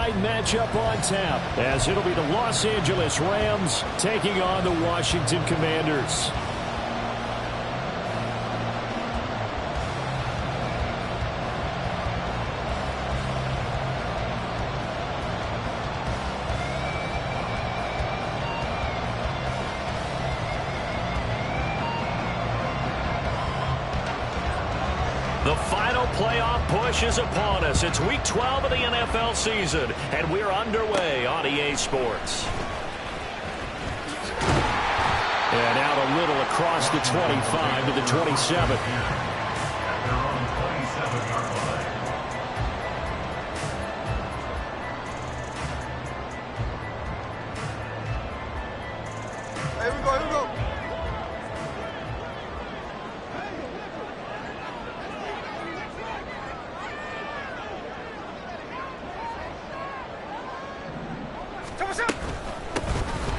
night matchup on tap, as it'll be the Los Angeles Rams taking on the Washington Commanders. The final playoff push is upon us. It's Week 12 of the NFL season, and we're underway on EA Sports. And out a little across the 25 to the 27. Here we go, here we go.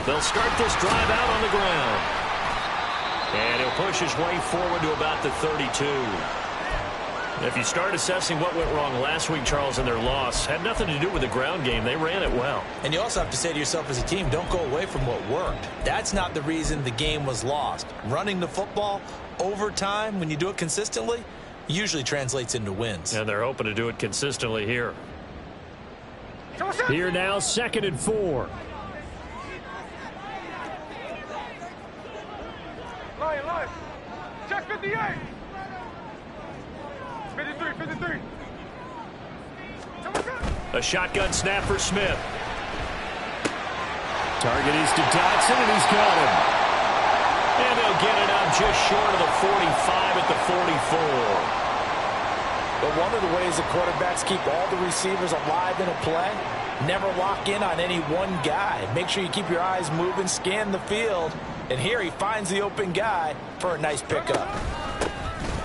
They'll start this drive out on the ground. And he'll push his way forward to about the 32. If you start assessing what went wrong last week, Charles, in their loss, had nothing to do with the ground game. They ran it well. And you also have to say to yourself as a team, don't go away from what worked. That's not the reason the game was lost. Running the football over time, when you do it consistently, usually translates into wins. And they're hoping to do it consistently here. Here now, 2nd and 4. Line. Check 58. 53. A shotgun snap for Smith. Target is to Dotson, and he's got him. And they'll get it out just short of the 45 at the 44. But one of the ways the quarterbacks keep all the receivers alive in a play, never lock in on any one guy. Make sure you keep your eyes moving, scan the field. And here he finds the open guy for a nice pickup.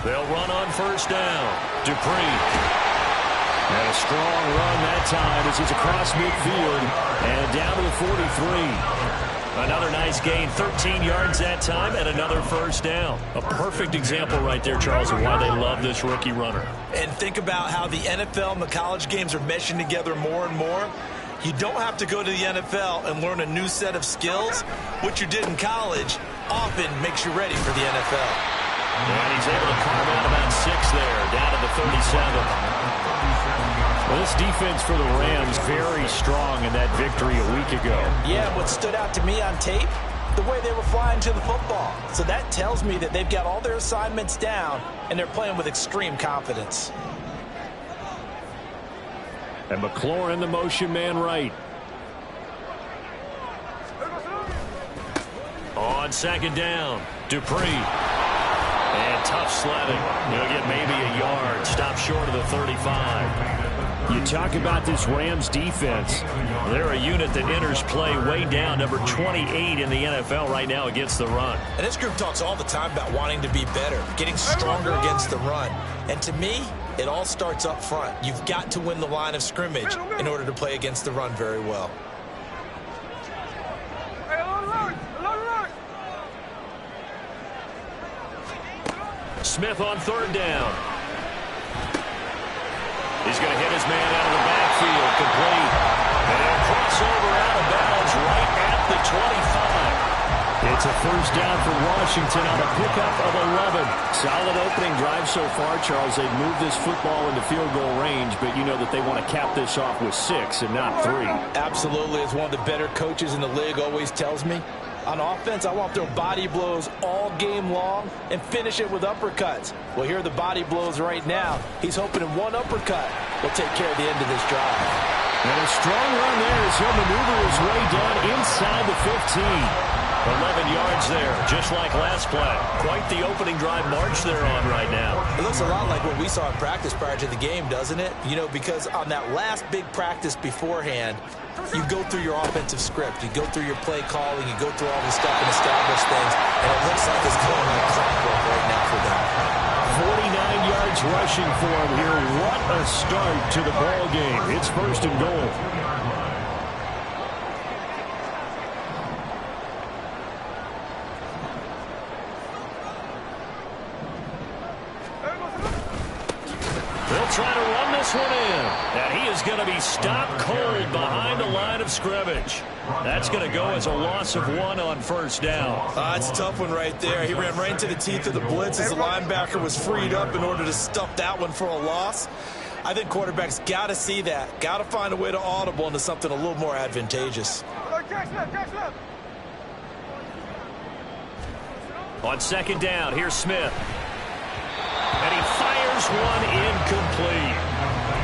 They'll run on first down. Dupree. And a strong run that time as he's across midfield and down to the 43. Another nice gain, 13 yards that time, and another first down. A perfect example right there, Charles, of why they love this rookie runner. And think about how the NFL and the college games are meshing together more and more. You don't have to go to the NFL and learn a new set of skills. What you did in college often makes you ready for the NFL. And he's able to carve out about 6 there, down to the 37. Well, this defense for the Rams very strong in that victory a week ago. Yeah, what stood out to me on tape, the way they were flying to the football. So that tells me that they've got all their assignments down, and they're playing with extreme confidence. And McLaurin, the motion man right. On 2nd down, Dupree. And tough sledding. He'll get maybe a yard. Stop short of the 35. You talk about this Rams defense. They're a unit that enters play way down, number 28 in the NFL right now against the run. And this group talks all the time about wanting to be better, getting stronger against the run. And to me, it all starts up front. You've got to win the line of scrimmage in order to play against the run very well. Smith on 3rd down. He's going to hit his man out of the backfield, complete. And a crossover out of bounds right at the 25. It's a first down for Washington on a pickup of 11. Solid opening drive so far, Charles. They've moved this football into field goal range, but you know that they want to cap this off with 6 and not 3. Absolutely. As one of the better coaches in the league always tells me, on offense, I want to throw body blows all game long and finish it with uppercuts. Well, here are the body blows right now. He's hoping in one uppercut will take care of the end of this drive. And a strong run there as he'll maneuver his way down inside the 15. 11 yards there, just like last play. Quite the opening drive march they're on right now. It looks a lot like what we saw in practice prior to the game, doesn't it? You know, because on that last big practice beforehand, you go through your offensive script, you go through your play calling, you go through all this stuff and establish things, and it looks like it's going like clockwork right now for them. 49 yards rushing for him here. What a start to the ball game. It's 1st and goal. They'll try to run this one in. And he is is going to be stopped cold behind the line of scrimmage. That's going to go as a loss of 1 on first down. That's a tough one right there. He ran right into the teeth of the blitz as the linebacker was freed up in order to stuff that one for a loss. I think quarterbacks got to see that. Got to find a way to audible into something a little more advantageous. On second down, here's Smith. And he fires one incomplete.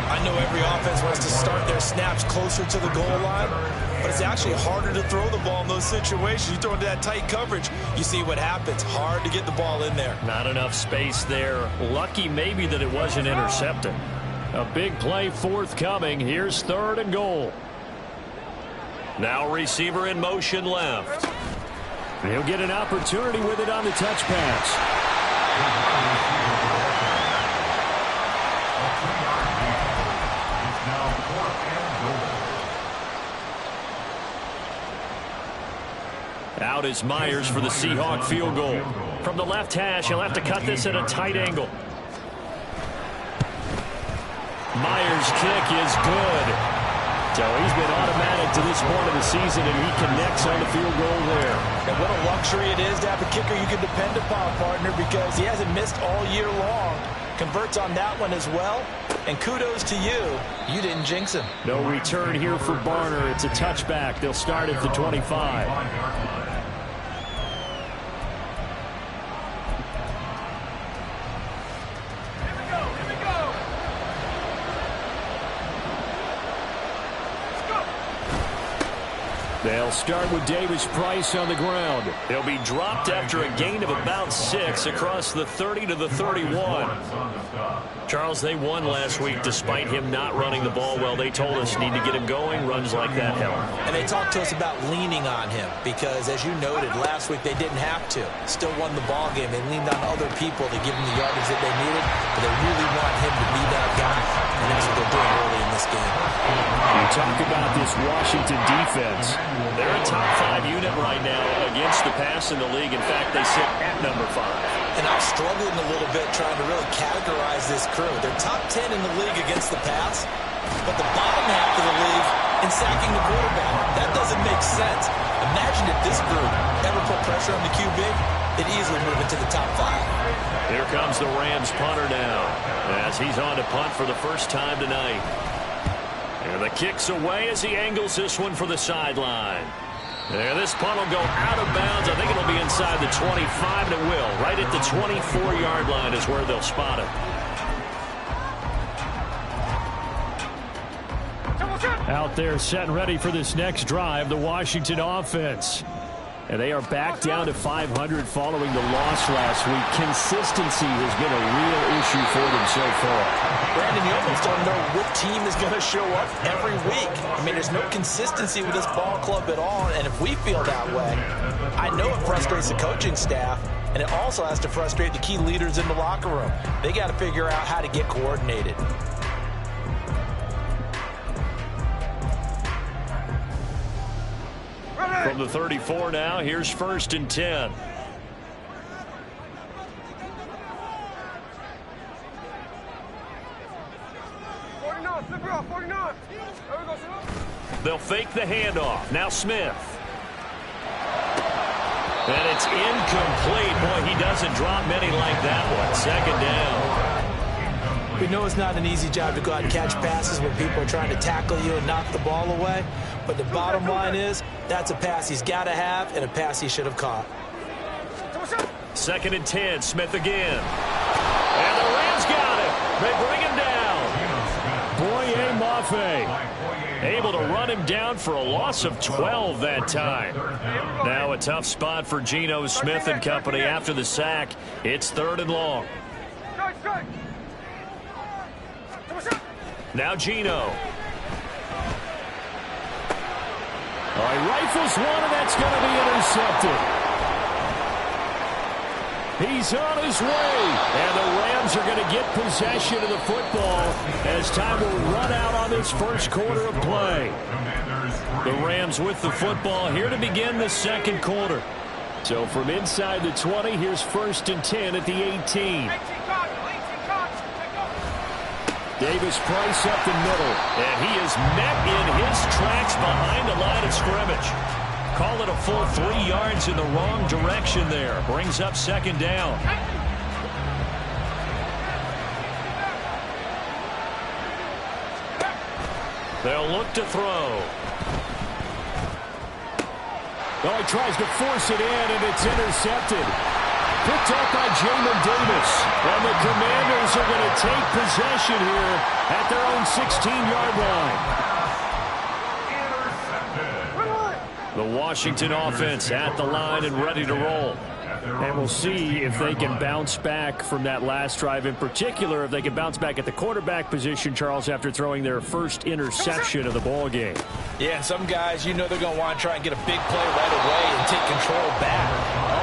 I know every offense wants to start their snaps closer to the goal line, but it's actually harder to throw the ball in those situations. You throw into that tight coverage, you see what happens. Hard to get the ball in there. Not enough space there. Lucky maybe that it wasn't intercepted. A big play forthcoming. Here's 3rd and goal. Now receiver in motion left. He'll get an opportunity with it on the touch pass. Out is Myers for the Seahawk field goal. From the left hash, he'll have to cut this at a tight angle. Myers' kick is good. So he's been automatic to this point of the season, and he connects on the field goal there. And what a luxury it is to have a kicker you can depend upon, partner, because he hasn't missed all year long. Converts on that one as well. And kudos to you. You didn't jinx him. No return here for Barner. It's a touchback. They'll start at the 25. They'll start with Davis Price on the ground. He'll be dropped after a gain of about 6 across the 30 to the 31. Charles, they won last week despite him not running the ball well. They told us need to get him going. Runs like that help. And they talked to us about leaning on him because, as you noted, last week they didn't have to. Still won the ball game. They leaned on other people to give them the yardage that they needed, but they really want him to be that guy. And that's what they're doing early in this game. You talk about this Washington defense. They're a top 5 unit right now against the pass in the league. In fact, they sit at number 5. And I'm struggling a little bit trying to really categorize this crew. They're top 10 in the league against the pass, but the bottom half of the league in sacking the quarterback. That doesn't make sense. Imagine if this group ever put pressure on the QB, they'd easily move into the top 5. Here comes the Rams punter now as he's on to punt for the first time tonight. And the kick's away as he angles this one for the sideline. And this punt will go out of bounds. I think it'll be inside the 25, and it will. Right at the 24-yard line is where they'll spot it. Out there set and ready for this next drive, the Washington offense. And they are back down to 500 following the loss last week. Consistency has been a real issue for them so far. Brandon, you almost don't know what team is going to show up every week. I mean, there's no consistency with this ball club at all, and if we feel that way, I know it frustrates the coaching staff, and it also has to frustrate the key leaders in the locker room. They got to figure out how to get coordinated. From the 34 now, here's 1st and 10. They'll fake the handoff. Now Smith. And it's incomplete. Boy, he doesn't drop many like that one. 2nd down. We know it's not an easy job to go out and catch passes when people are trying to tackle you and knock the ball away. But the bottom line is, that's a pass he's got to have and a pass he should have caught. 2nd and 10. Smith again. And the Rams got it. They bring him down. Boye Mafe able to run him down for a loss of 12 that time. Now a tough spot for Geno Smith and company after the sack. It's 3rd and long. Now Geno. All right, rifles one, and that's going to be intercepted. He's on his way, and the Rams are going to get possession of the football as time will run out on this first quarter of play. The Rams with the football here to begin the 2nd quarter. So from inside the 20, here's 1st and 10 at the 18. Davis Price up the middle. And he is met in his tracks behind the line of scrimmage. Call it a full 3 yards in the wrong direction there. Brings up second down. They'll look to throw. Oh, he tries to force it in, and it's intercepted. Picked up by Jamin Davis. And the Commanders are going to take possession here at their own 16-yard line. The Washington offense at the line and ready to roll. And we'll see if they can bounce back from that last drive. In particular, if they can bounce back at the quarterback position, Charles, after throwing their first interception of the ball game. Yeah, and some guys, you know they're going to want to try and get a big play right away and take control back.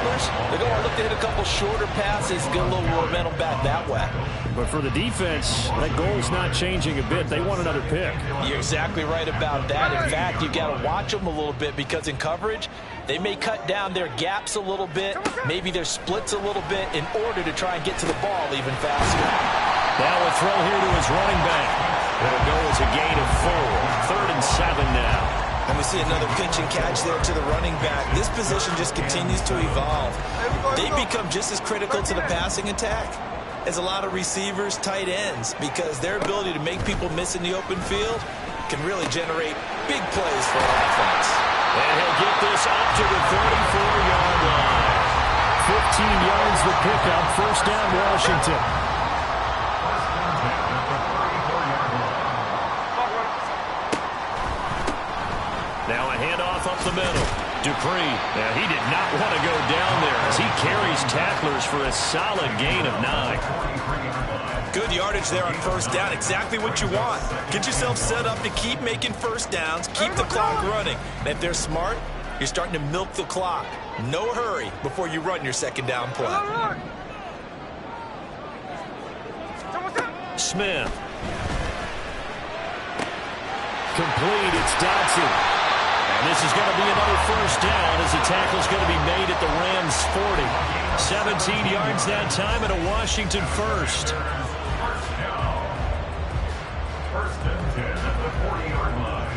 Others, they're going to look to hit a couple shorter passes, get a little momentum back that way. But for the defense, that goal's not changing a bit. They want another pick. You're exactly right about that. In fact, you got to watch them a little bit because in coverage, they may cut down their gaps a little bit, maybe their splits a little bit in order to try and get to the ball even faster. Now a throw here to his running back. It'll go as a gain of 4. 3rd and 7 now. And we see another pitch and catch there to the running back. This position just continues to evolve. They become just as critical to the passing attack as a lot of receivers, tight ends, because their ability to make people miss in the open field can really generate big plays for an offense. And he'll get this up to the 34-yard line. 15 yards the pickup. First down, Washington. Now a handoff up the middle. Dupree, now he did not want to go down there as he carries tacklers for a solid gain of 9. Good yardage there on first down. Exactly what you want. Get yourself set up to keep making first downs, keep the clock running. And if they're smart, you're starting to milk the clock. No hurry before you run your second down play. Smith. Complete, it's Dodson. And this is going to be another first down as the tackle's going to be made at the Rams' 40. 17 yards that time and a Washington first. First and 10 at the 40-yard line.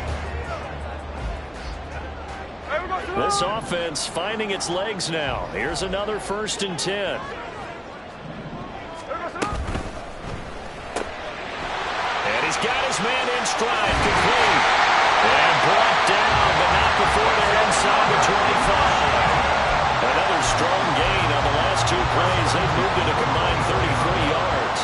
This offense finding its legs now. Here's another first and 10. And he's got his man in stride, complete. And brought down, but not before they're inside the 25. Another strong gain on the last 2 plays. They've moved it a combined 33 yards.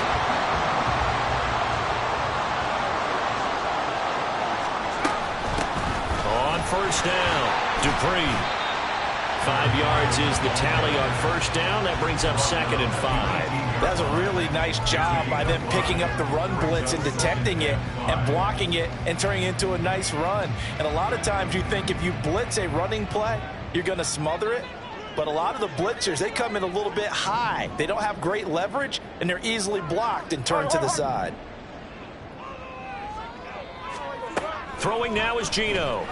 On first down, Dupree. 5 yards is the tally on first down. That brings up 2nd and 5. That's a really nice job by them picking up the run blitz and detecting it and blocking it and turning it into a nice run. And a lot of times you think if you blitz a running play, you're going to smother it. But a lot of the blitzers, they come in a little bit high. They don't have great leverage, and they're easily blocked and turned to the side. Throwing now is Geno.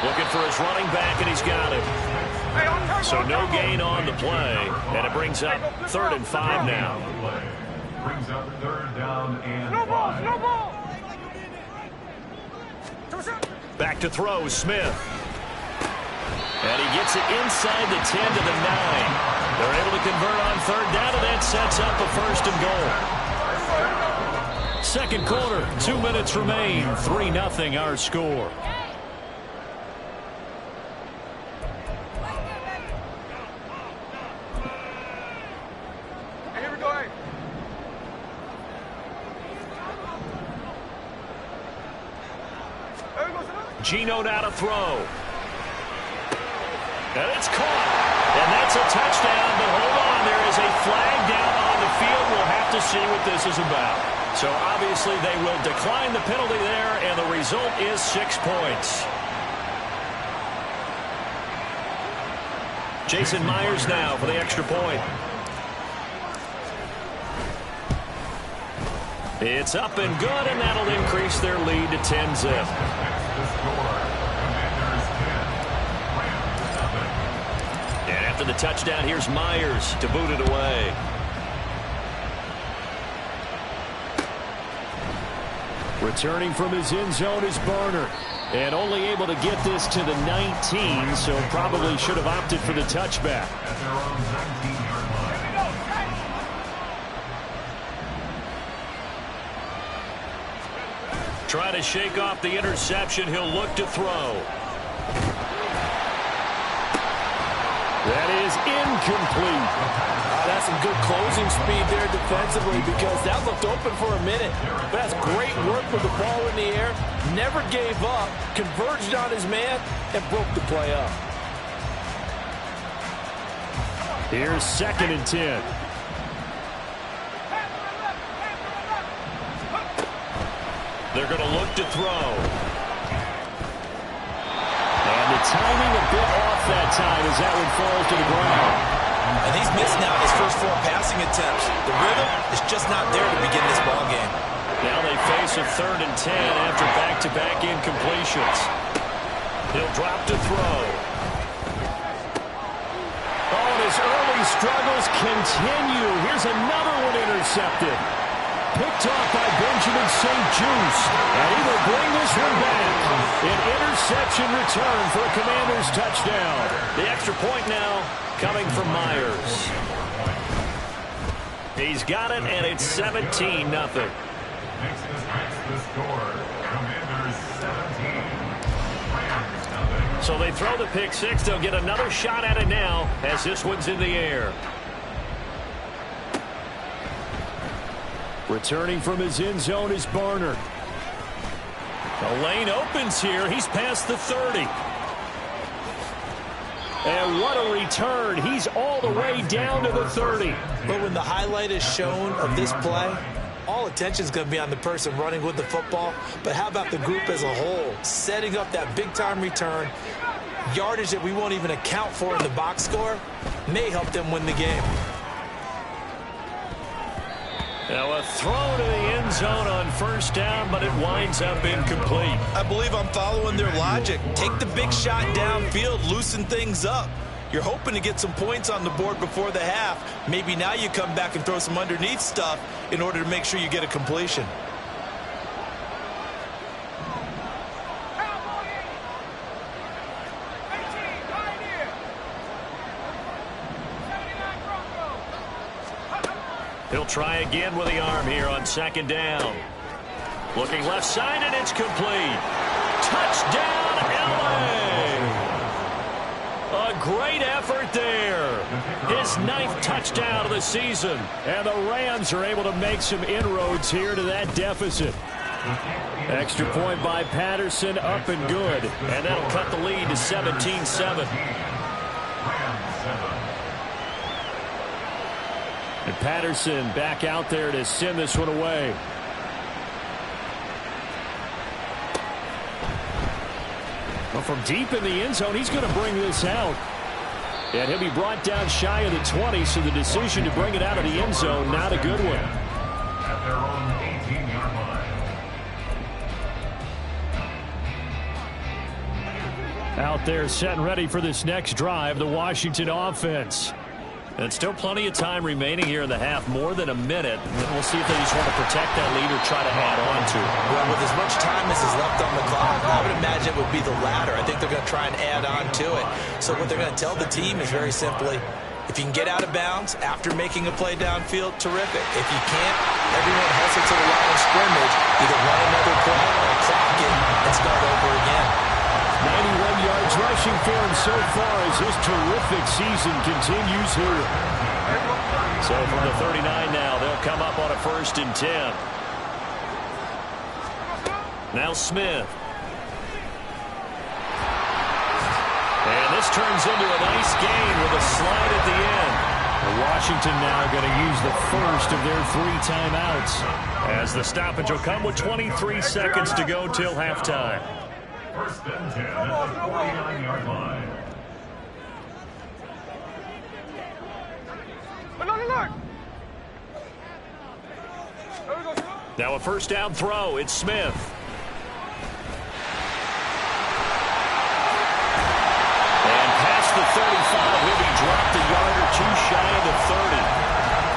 Looking for his running back, and he's got him. So no gain on the play, and it brings up 3rd and 5 now. Brings up 3rd down and 5. Back to throw, Smith. And he gets it inside the 10 to the 9. They're able to convert on 3rd down, and that sets up a 1st and goal. Second quarter, 2 minutes remain. 3-0 our score. Geno now to throw. And it's caught. And that's a touchdown, but hold on. There is a flag down on the field. We'll have to see what this is about. So obviously they will decline the penalty there, and the result is 6 points. Jason Myers now for the extra point. It's up and good, and that'll increase their lead to 10-zip. And after the touchdown, here's Myers to boot it away. Returning from his end zone is Barner. And only able to get this to the 19, so probably should have opted for the touchback. At their own 19-yard line. Trying to shake off the interception. He'll look to throw. That is incomplete. That's some good closing speed there defensively because that looked open for a minute. But that's great work with the ball in the air. Never gave up, converged on his man, and broke the play up. Here's 2nd and 10. They're going to look to throw. And the timing a bit off that time as that one falls to the ground. And he's missed now his first 4 passing attempts. The rhythm is just not there to begin this ball game. Now they face a 3rd and 10 after back-to-back incompletions. He'll drop to throw. Oh, and his early struggles continue. Here's another one intercepted. Picked off by Benjamin St-Juste. And he will bring this one back. An interception return for a Commanders touchdown. The extra point now coming from Myers. He's got it, and it's 17-0. Makes the score. Commanders 17. Rams nothing. So they throw the pick six. They'll get another shot at it now as this one's in the air. Returning from his end zone is Barner. The lane opens here. He's past the 30. And what a return. He's all the way down to the 30. But when the highlight is shown of this play, all attention is going to be on the person running with the football. But how about the group as a whole? Setting up that big-time return, yardage that we won't even account for in the box score, may help them win the game. Now a throw to the end zone on 1st down, but it winds up incomplete. I believe I'm following their logic. Take the big shot downfield, loosen things up. You're hoping to get some points on the board before the half. Maybe now you come back and throw some underneath stuff in order to make sure you get a completion. He'll try again with the arm here on 2nd down. Looking left side, and it's complete. Touchdown, LA! A great effort there. His 9th touchdown of the season. And the Rams are able to make some inroads here to that deficit. Extra point by Patterson, up and good. And that'll cut the lead to 17-7. And Patterson back out there to send this one away. Well, from deep in the end zone, he's going to bring this out. And he'll be brought down shy of the 20, so the decision to bring it out of the end zone, not a good one. At their own 18-yard line. Out there set and ready for this next drive, the Washington offense. And still plenty of time remaining here in the half, more than a minute. We'll see if they just want to protect that lead or try to add on to it. Well, with as much time as is left on the clock, I would imagine it would be the latter. I think they're going to try and add on to it. So what they're going to tell the team is very simply, if you can get out of bounds after making a play downfield, terrific. If you can't, everyone hustle to the line of scrimmage, either run another play or clock it and start over again. 91 yards rushing for him so far as his terrific season continues here. So from the 39 now, they'll come up on a 1st and 10. Now Smith. And this turns into a nice gain with a slide at the end. Washington now going to use the first of their 3 timeouts. As the stoppage will come with 23 seconds to go till halftime. 1st and 10 at the 49-yard line. Now a 1st down throw. It's Smith. And past the 35, he'll be dropped a yard or 2 shy of the 30.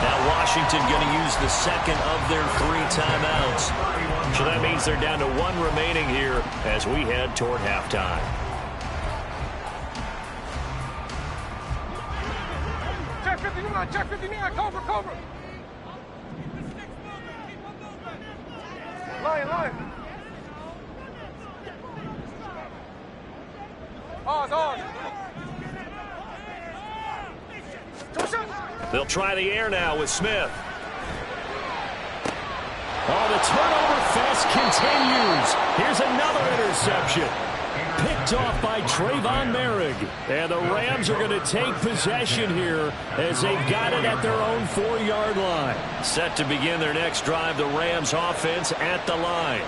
Now Washington Washington going to use the second of their 3 timeouts. So that means they're down to 1 remaining here as we head toward halftime. Check 59, check 59, cover. Line. Ours. They'll try the air now with Smith. Oh, the turnover fest continues. Here's another interception. Picked off by Trayvon Merrick. And the Rams are going to take possession here as they've got it at their own 4-yard line. Set to begin their next drive, the Rams offense at the line.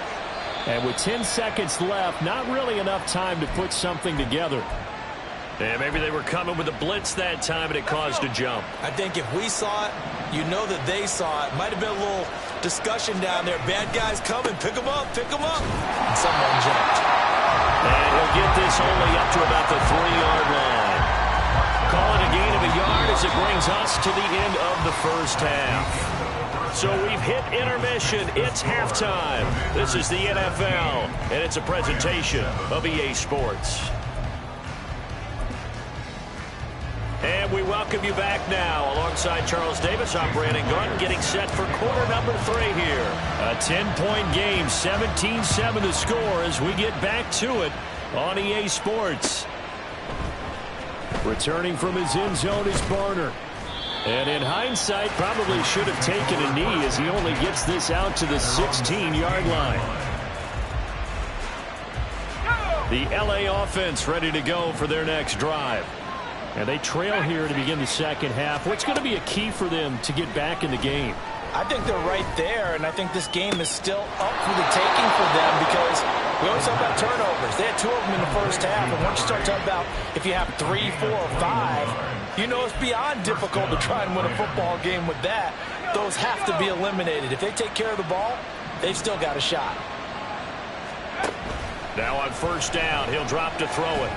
And with 10 seconds left, not really enough time to put something together. And maybe they were coming with a blitz that time and it caused a jump. I think if we saw it, you know that they saw it. Might have been a little discussion down there. Bad guys coming. Pick them up. And someone jumped. And he'll get this only up to about the 3-yard line. Calling a gain of a yard as it brings us to the end of the first half. So we've hit intermission. It's halftime. This is the NFL, and it's a presentation of EA Sports. And we welcome you back now. Alongside Charles Davis, I'm Brandon Gunn, getting set for quarter number 3 here. A 10-point game, 17-7 to score as we get back to it on EA Sports. Returning from his end zone is Barner. And in hindsight, probably should have taken a knee as he only gets this out to the 16-yard line. The LA offense ready to go for their next drive. And they trail here to begin the second half. What's going to be a key for them to get back in the game? I think they're right there, and I think this game is still up for the taking for them because we always talk about turnovers. They had 2 of them in the first half, and once you start talking about if you have 3, 4, or 5, you know it's beyond difficult to try and win a football game with that. Those have to be eliminated. If they take care of the ball, they've still got a shot. Now on first down, he'll drop to throw it.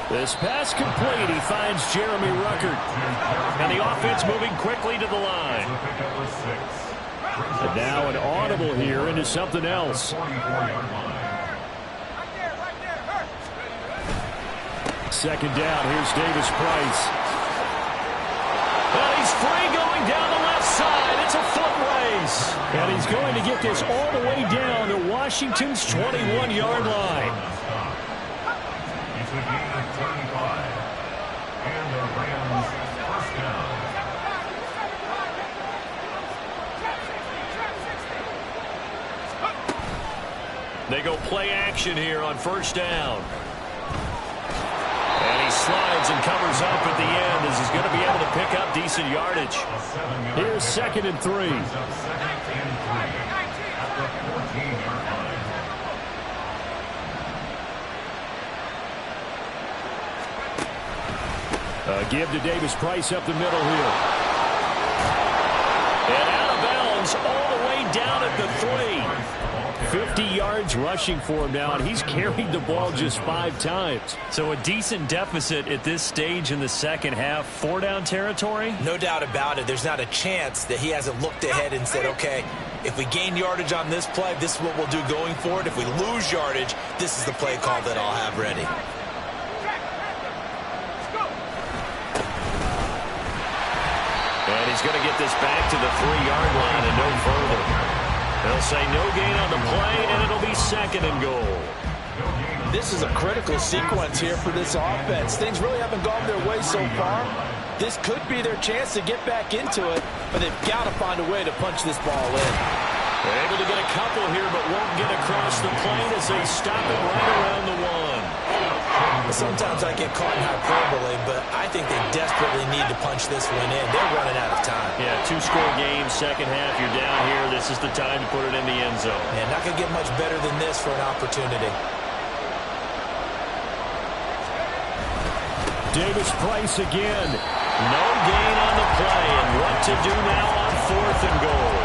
This pass complete. He finds Jeremy Ruckert. And the offense moving quickly to the line. And now an audible here into something else. Second down. Here's Davis Price. And he's free going down the left side. It's a foot race. And he's going to get this all the way down to Washington's 21-yard line. It's a gain of 35. And the Rams first down. They go play action here on first down. And he slides and covers up at the end as he's going to be able to pick up decent yardage. Here's 2nd and 3. At the 14-yard line. Give to Davis Price up the middle here. And out of bounds all the way down at the 3. 50 yards rushing for him now, and he's carried the ball just 5 times. So a decent deficit at this stage in the second half. 4-down territory? No doubt about it. There's not a chance that he hasn't looked ahead and said, okay, if we gain yardage on this play, this is what we'll do going forward. If we lose yardage, this is the play call that I'll have ready. And he's going to get this back to the 3-yard line and no further. They'll say no gain on the play, and it'll be 2nd and goal. This is a critical sequence here for this offense. Things really haven't gone their way so far. This could be their chance to get back into it, but they've got to find a way to punch this ball in. They're able to get a couple here, but won't get across the plane as they stop it right around the 1. Sometimes I get caught in hyperbole, but I think they desperately need to punch this one in. They're running out of time. Yeah, 2-score game, second half, you're down here. This is the time to put it in the end zone. And not going to get much better than this for an opportunity. Davis Price again. No gain on the play, and what to do now on 4th and goal.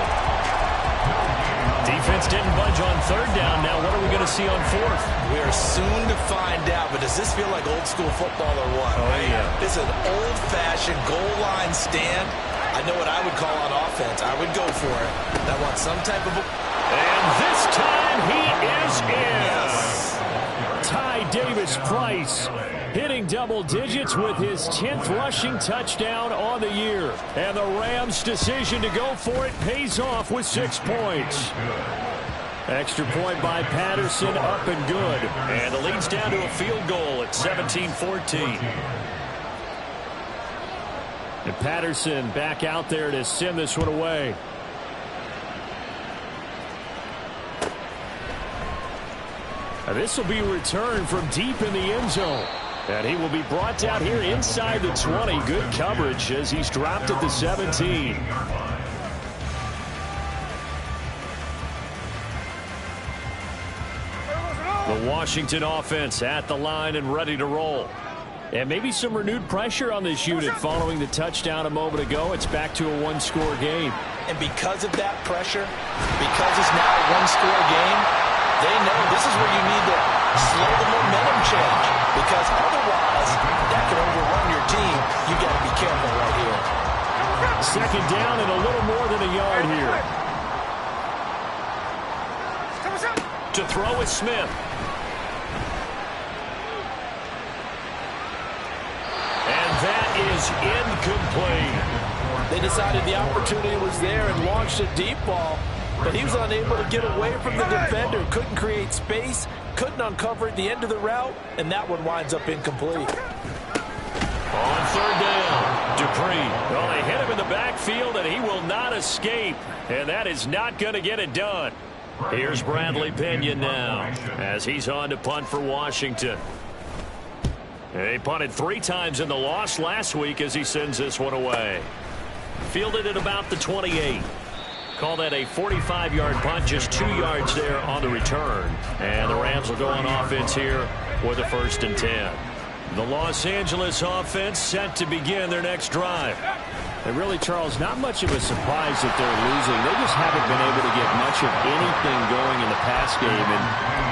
Defense didn't budge on 3rd down. Now what are we going to see on 4th? We are soon to find out, but does this feel like old school football or what? Oh, yeah. This is an old-fashioned goal line stand. I know what I would call on offense. I would go for it. I want some type of... And this time he is in. Yes. Ty Davis-Price hitting double digits with his 10th rushing touchdown on the year. And the Rams' decision to go for it pays off with 6 points. Extra point by Patterson, up and good. And the lead's down to a field goal at 17-14. And Patterson back out there to send this one away. This will be returned from deep in the end zone. And he will be brought down here inside the 20. Good coverage as he's dropped at the 17. The Washington offense at the line and ready to roll. And maybe some renewed pressure on this unit following the touchdown a moment ago. It's back to a one-score game. And because of that pressure, because it's now a one-score game, they know this is where you need to slow the momentum change. Because otherwise, that could overrun your team. You got to be careful right here. Second down and a little more than a yard here. To throw is Smith. And that is incomplete. They decided the opportunity was there and launched a deep ball, but he was unable to get away from the defender. Couldn't create space, couldn't uncover at the end of the route, and that one winds up incomplete. On third down, Dupree. Well, they hit him in the backfield, and he will not escape. And that is not going to get it done. Here's Bradley Pinion now as he's on to punt for Washington. He punted 3 times in the loss last week as he sends this one away. Fielded at about the 28. Call that a 45-yard punt, just 2 yards there on the return. And the Rams will go on offense here with a 1st and 10. The Los Angeles offense set to begin their next drive. And really, Charles, not much of a surprise that they're losing. They just haven't been able to get much of anything going in the pass game. And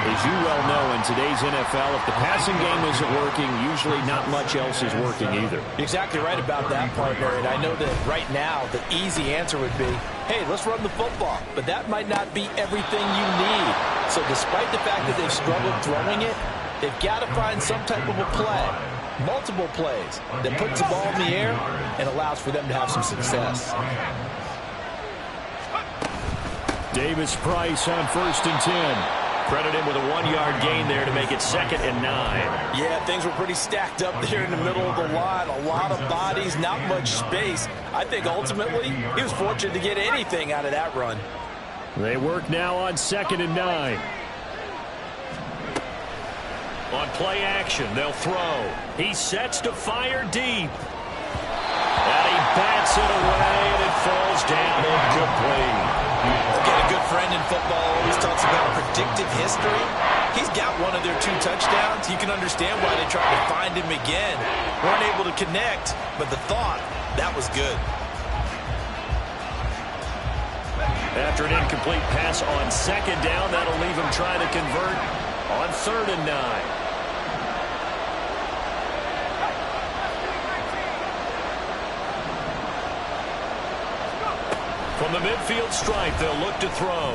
as you well know, in today's NFL, if the passing game isn't working, usually not much else is working either. You're exactly right about that, partner. And I know that right now the easy answer would be, hey, let's run the football. But that might not be everything you need. So despite the fact that they've struggled throwing it, they've got to find some type of a play. Multiple plays that puts the ball in the air and allows for them to have some success. Davis-Price on 1st and 10. Credit him with a 1-yard gain there to make it 2nd and 9. Yeah, things were pretty stacked up there in the middle of the line. A lot of bodies, not much space. I think ultimately he was fortunate to get anything out of that run. They work now on 2nd and 9. On play action, they'll throw. He sets to fire deep. And he bats it away, and it falls down incomplete. Again, a good friend in football always talks about predictive history. He's got one of their 2 touchdowns. You can understand why they tried to find him again. Weren't able to connect, but the thought, that was good. After an incomplete pass on 2nd down, that'll leave him trying to convert on 3rd and 9. From the midfield stripe, they'll look to throw.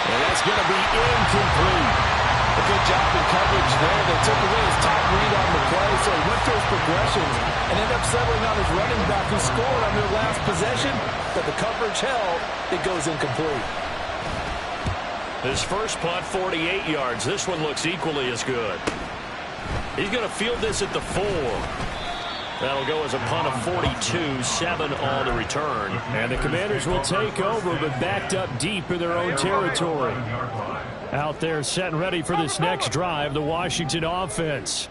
And that's going to be incomplete. A good job in coverage there. They took away his top read on the play, so he went to his progressions and ended up settling on his running back who scored on their last possession, but the coverage held. It goes incomplete. His first punt, 48 yards. This one looks equally as good. He's going to field this at the 4. That'll go as a punt of 42, 7 on the return. And the Commanders will take over, but backed up deep in their own territory. Out there set and ready for this next drive, the Washington offense.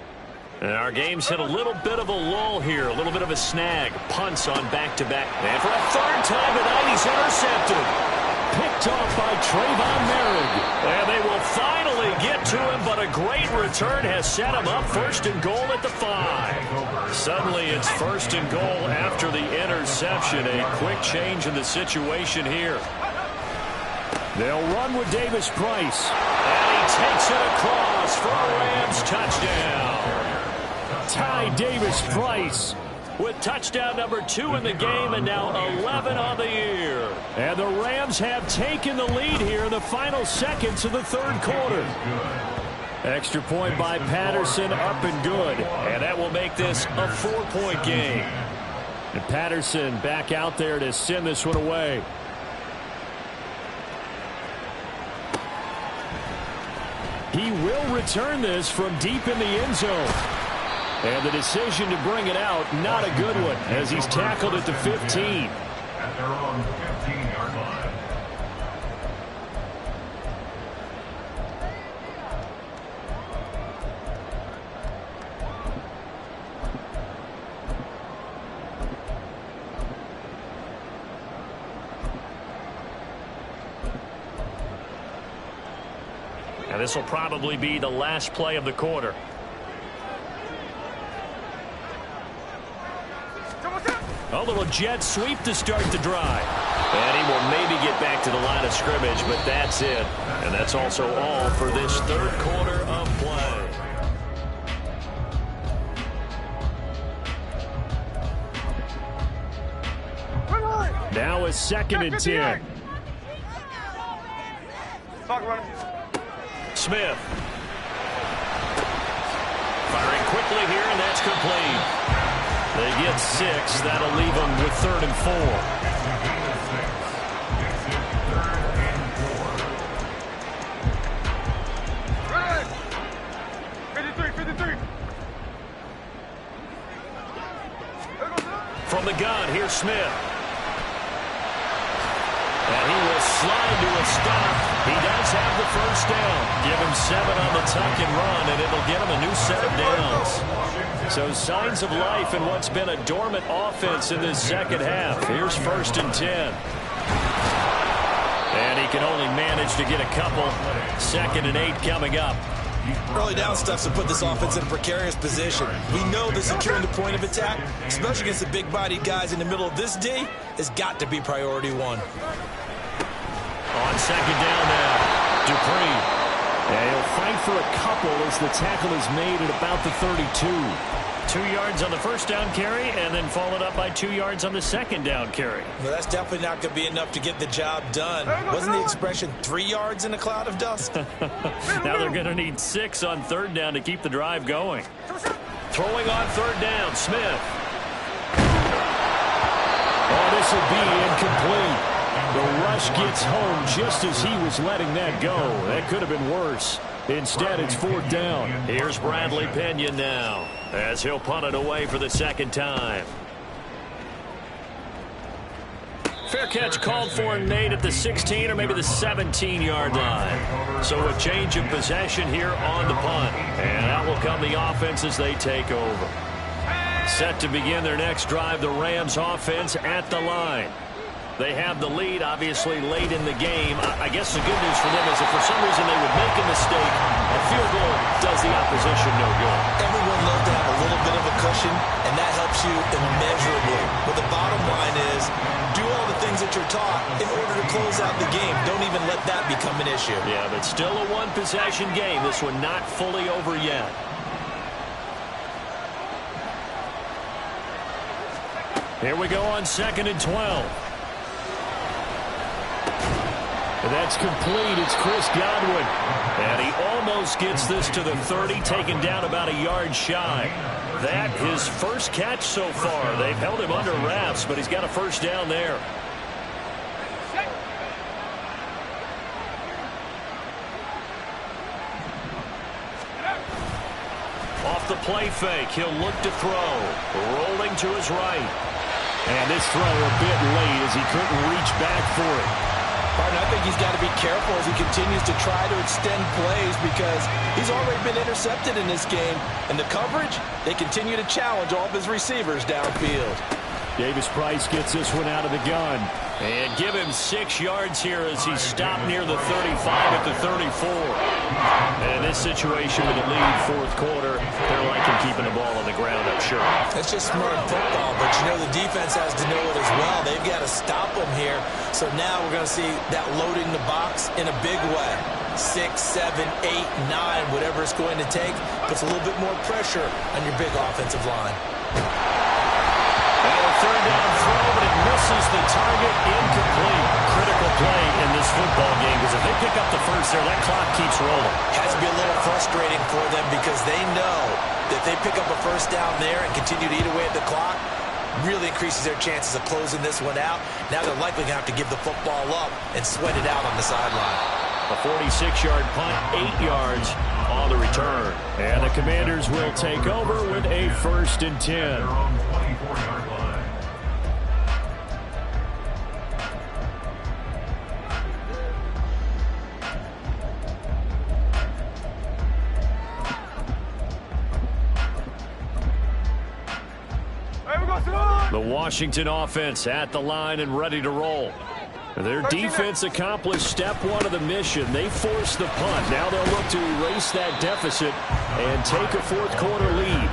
And our game's hit a little bit of a lull here, a little bit of a snag. Punts on back-to-back. And for a 3rd time tonight, he's intercepted. Picked off by Trayvon Merrick. And they will finally get to him, but a great return has set him up 1st and goal at the 5. Suddenly it's 1st and goal after the interception. A quick change in the situation here. They'll run with Davis-Price. And he takes it across for a Rams touchdown. Ty Davis-Price with touchdown number 2 in the game and now 11 on the year. And the Rams have taken the lead here in the final seconds of the third quarter. Extra point by Patterson, up and good. And that will make this a 4-point game. And Patterson back out there to send this one away. He will return this from deep in the end zone. And the decision to bring it out, not a good one, as he's tackled at the 15. At their own 15-yard line. And this will probably be the last play of the quarter. A little jet sweep to start the drive. And he will maybe get back to the line of scrimmage, but that's it. And that's also all for this third quarter of play. Now a 2nd and 10. Smith. Firing quickly here, and that's complete. They get 6. That'll leave them with 3rd and 4. From the gun, here's Smith. And he will slide to a stop. He does have the first down. Give him 7 on the tuck and run, and it'll get him a new set of downs. So signs of life in what's been a dormant offense in this second half. Here's 1st and 10. And he can only manage to get a couple. 2nd and 8 coming up. Early down stuff to put this offense in a precarious position. We know that securing the point of attack, especially against the big-bodied guys in the middle of this D, has got to be priority 1. On 2nd down now, Dupree. And he'll fight for a couple as the tackle is made at about the 32. 2 yards on the first down carry, and then followed up by 2 yards on the 2nd down carry. Well, that's definitely not going to be enough to get the job done. Wasn't the expression 3 yards in a cloud of dust? Now they're going to need 6 on 3rd down to keep the drive going. Throwing on 3rd down, Smith. Oh, this will be incomplete. The rush gets home just as he was letting that go. That could have been worse. Instead, it's 4th down. Here's Bradley Pinion now, as he'll punt it away for the 2nd time. Fair catch called for and made at the 16 or maybe the 17-yard line. So a change of possession here on the punt. And out will come the offense as they take over. Set to begin their next drive, the Rams offense at the line. They have the lead, obviously, late in the game. I guess the good news for them is if for some reason they would make a mistake, a field goal does the opposition no good. Everyone loves to have a little bit of a cushion, and that helps you immeasurably. But the bottom line is, do all the things that you're taught in order to close out the game. Don't even let that become an issue. Yeah, but still a one-possession game. This one not fully over yet. Here we go on 2nd and 12. And that's complete. It's Chris Godwin. And he almost gets this to the 30, taken down about a yard shy. That his first catch so far. They've held him under wraps, but he's got a first down there. Off the play fake, he'll look to throw. Rolling to his right. And this throw a bit late as he couldn't reach back for it. I think he's got to be careful as he continues to try to extend plays because he's already been intercepted in this game. And the coverage, they continue to challenge all of his receivers downfield. Davis Price gets this one out of the gun. And give him 6 yards here as he stopped near the 35 at the 34. And in this situation with the lead 4th quarter, they're liking keeping the ball on the ground, I'm sure. That's just smart football, but you know the defense has to know it as well. They've got to stop them here. So now we're going to see that loading the box in a big way. 6, 7, 8, 9, whatever it's going to take, puts a little bit more pressure on your big offensive line. third down throw, but it misses the target. Incomplete. Critical play in this football game, because if they pick up the first there, that clock keeps rolling. Has to be a little frustrating for them because they know that they pick up a first down there and continue to eat away at the clock, really increases their chances of closing this one out. Now they're likely going to have to give the football up and sweat it out on the sideline. A 46-yard punt, 8 yards on the return. And the Commanders will take over with a 1st and 10. Their own 24-yard line. The Washington offense at the line and ready to roll. Their defense accomplished step 1 of the mission. They forced the punt. Now they'll look to erase that deficit and take a 4th quarter lead.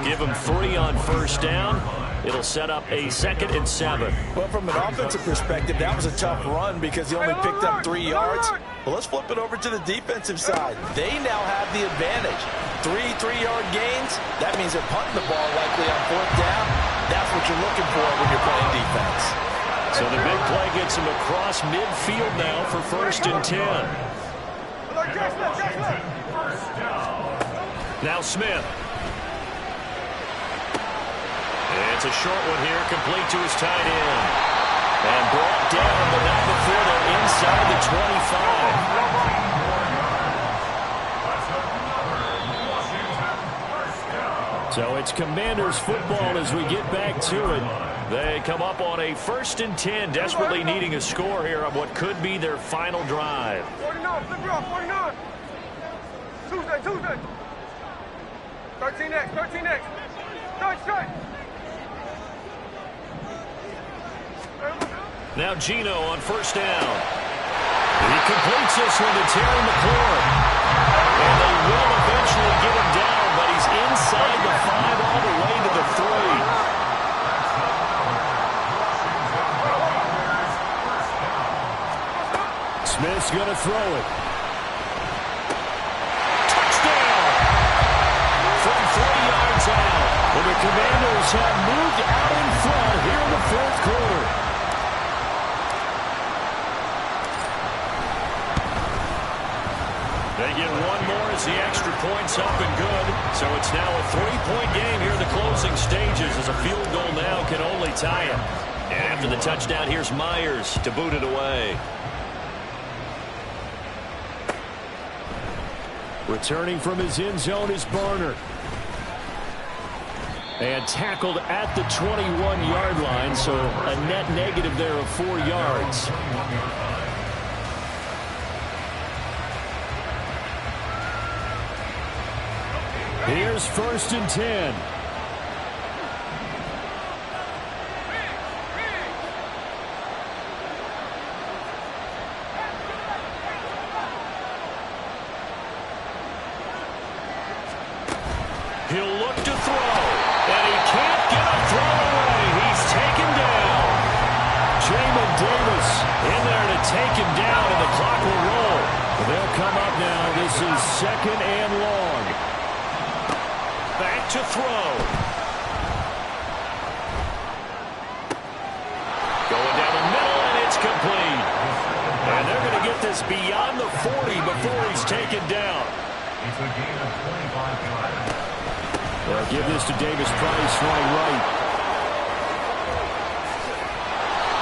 Give them 3 on first down. It'll set up a 2nd and 7. Well, from an offensive perspective, that was a tough run because he only picked up 3 yards. Well, let's flip it over to the defensive side. They now have the advantage. 3 3-yard gains. That means they're punting the ball likely on 4th down. That's what you're looking for when you're playing defense. So the big play gets him across midfield now for 1st and 10. Now Smith. It's a short one here, complete to his tight end. And brought down, but not before they're inside the 25. So it's Commanders football as we get back to it. They come up on a 1st and 10, desperately needing a score here on what could be their final drive. 49, flip it off, 49. Tuesday. 13X. Straight. Now Geno on first down. He completes this one to Terry McLaurin. And they will eventually get him down, but he's inside the 5 all the way to the 3. Smith's going to throw it. Touchdown! From 3 yards out. And the Commanders have moved out in front here in the 4th quarter. They get one more as the extra point's up and good. So it's now a 3-point game here in the closing stages as a field goal now can only tie it. And after the touchdown, here's Myers to boot it away. Returning from his end zone is Barner. And tackled at the 21-yard line, so a net negative there of 4 yards. Here's 1st and 10. He'll look to throw, and he can't get a throw away. He's taken down. Jamin Davis in there to take him down, and the clock will roll. They'll come up now. This is 2nd and long. Back to throw. Going down the middle, and it's complete. And they're going to get this beyond the 40 before he's taken down. It's a gain of 25 yards. They'll give this to Davis Price running right.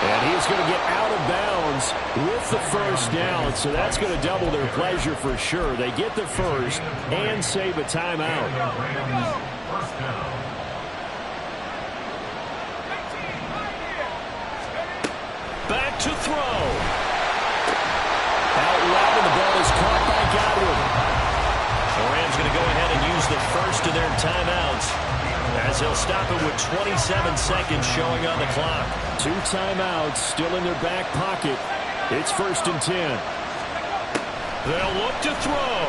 And he's going to get out of bounds with the first down, so that's going to double their pleasure for sure. They get the first and save a timeout. First down. Back to throw. Out loud, and the ball is caught by Godwin. The Rams going to go ahead and use the first of their timeouts as they'll stop it with 27 seconds showing on the clock. 2 timeouts still in their back pocket. It's 1st and 10. They'll look to throw.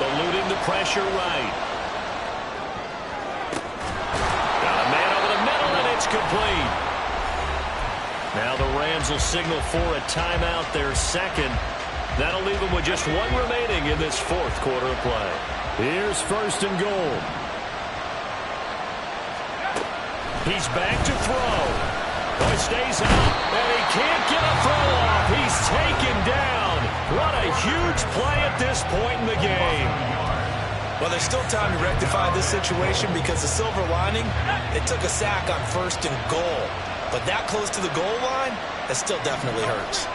Eluding the pressure right. Got a man over the middle, and it's complete. Now the Rams will signal for a timeout, their 2nd. That'll leave them with just 1 remaining in this 4th quarter of play. Here's 1st and goal. He's back to throw. Oh, he stays out, and he can't get a throw off. He's taken down. What a huge play at this point in the game. Well, there's still time to rectify this situation because the silver lining, it took a sack on 1st and goal. But that close to the goal line, that still definitely hurts.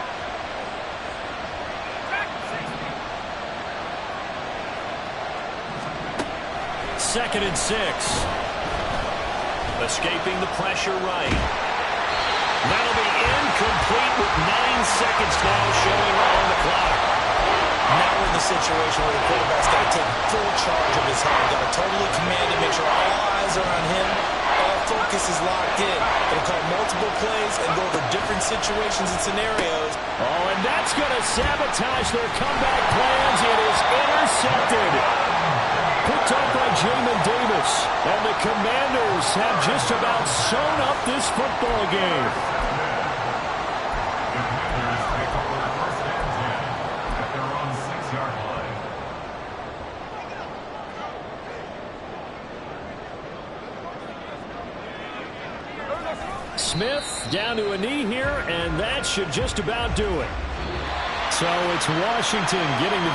Second and 6. Escaping the pressure right. That'll be incomplete with 9 seconds now showing on the clock. Now we're in the situation where the quarterback's got to take full charge of his head. Got to totally command it, make sure all eyes are on him. All focus is locked in. Going to call multiple plays and go over different situations and scenarios. Oh, and that's going to sabotage their comeback plans. It is intercepted. Picked up by Jamin Davis. And the Commanders have just about sewn up this football game. Smith down to a knee here, and that should just about do it. So it's Washington getting the